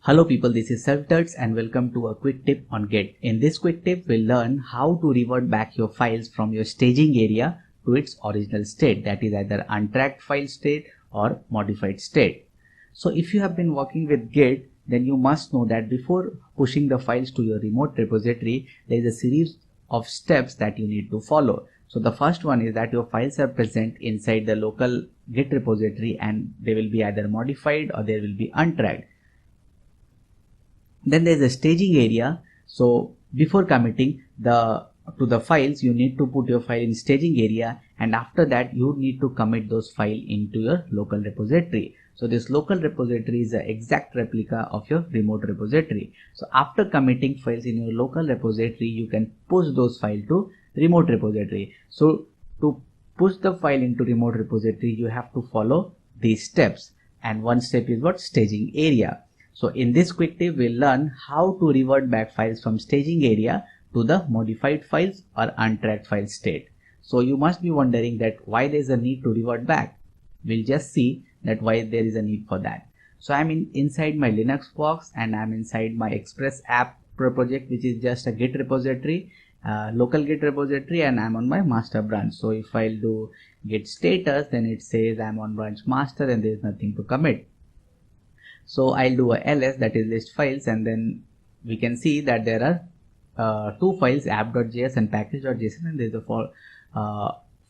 Hello people, this is Self-Tuts and welcome to a quick tip on Git. In this quick tip, we'll learn how to revert back your files from your staging area to its original state, that is either untracked file state or modified state. So if you have been working with Git, then you must know that before pushing the files to your remote repository, there is a series of steps that you need to follow. So the first one is that your files are present inside the local Git repository and they will be either modified or they will be untracked. Then there is a staging area. So before committing to the files, you need to put your file in staging area, and after that you need to commit those files into your local repository. So this local repository is the exact replica of your remote repository. So after committing files in your local repository, you can push those files to remote repository. So to push the file into remote repository, you have to follow these steps, and one step is what? Staging area. So in this quick tip, we'll learn how to revert back files from staging area to the modified files or untracked file state. So you must be wondering that why there is a need to revert back. We'll just see that why there is a need for that. So I'm inside my Linux box and I'm inside my Express app project, which is just a Git repository, local Git repository, and I'm on my master branch. So if I'll do git status, then it says I'm on branch master and there's nothing to commit. So I'll do a ls, that is list files, and then we can see that there are two files, app.js and package.json, and there's a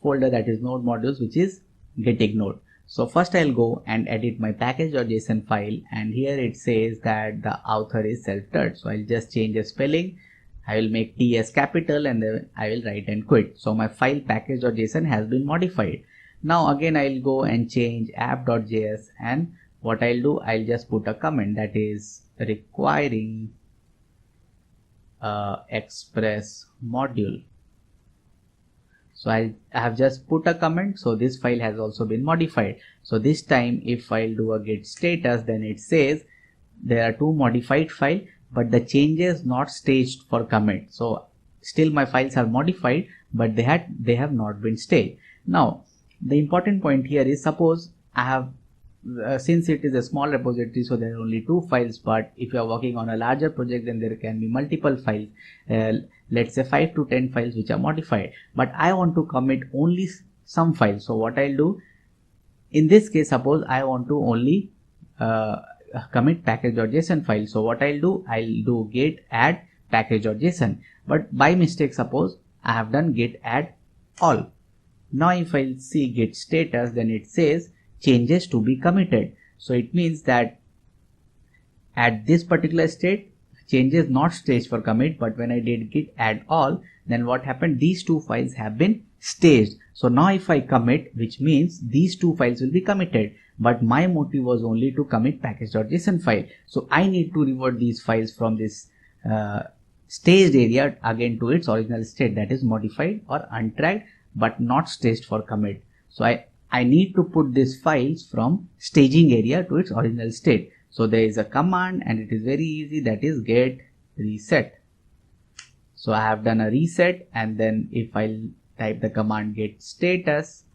folder that is node modules, which is getting node. So first I'll go and edit my package.json file, and here it says that the author is Self-Tuts. So I'll just change the spelling. I will make T as capital and then I will write and quit. So my file package.json has been modified. Now again I'll go and change app.js, and what I'll do, I'll just put a comment that is requiring express module. So I have just put a comment. So this file has also been modified. So this time if I'll do a git status, then it says there are two modified files, but the changes not staged for commit. So still my files are modified, but they have not been staged. Now the important point here is, suppose I have since it is a small repository, so there are only two files, but if you are working on a larger project, then there can be multiple files, let's say 5 to 10 files which are modified, but I want to commit only some files. So what I'll do in this case, suppose I want to only commit package.json file. So what I'll do git add package.json, but by mistake suppose I have done git add all. Now if I'll see git status, then it says changes to be committed. So it means that at this particular state, changes not staged for commit, but when I did git add all, then what happened, these two files have been staged. So now if I commit, which means these two files will be committed, but my motive was only to commit package.json file. So I need to revert these files from this staged area again to its original state, that is modified or untracked but not staged for commit. So I need to put these files from staging area to its original state. So there is a command and it is very easy, that is git reset. So I have done a reset, and then if I type the command git status,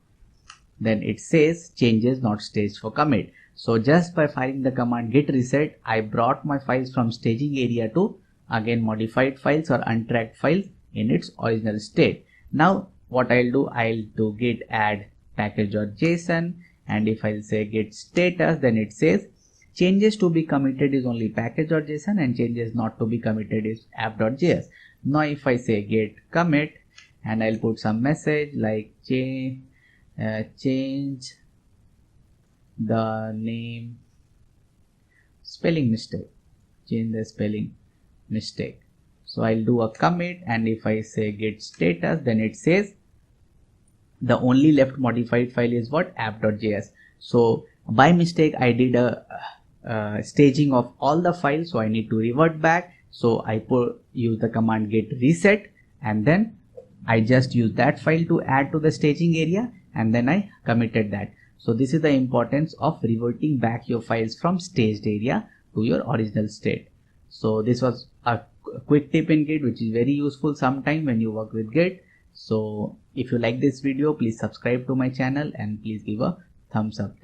then it says changes not staged for commit. So just by firing the command git reset, I brought my files from staging area to again modified files or untracked files in its original state. Now what I'll do git add package.json, and if I'll say git status, then it says changes to be committed is only package.json and changes not to be committed is app.js. Now if I say git commit, and I'll put some message like change the name spelling mistake, change the spelling mistake. So I'll do a commit, and if I say git status, then it says the only left modified file is what? app.js. So by mistake I did a staging of all the files, so I need to revert back. So I use the command git reset, and then I just use that file to add to the staging area, and then I committed that. So this is the importance of reverting back your files from staged area to your original state. So this was a quick tip in Git, which is very useful sometime when you work with Git. So if you like this video, please subscribe to my channel and please give a thumbs up.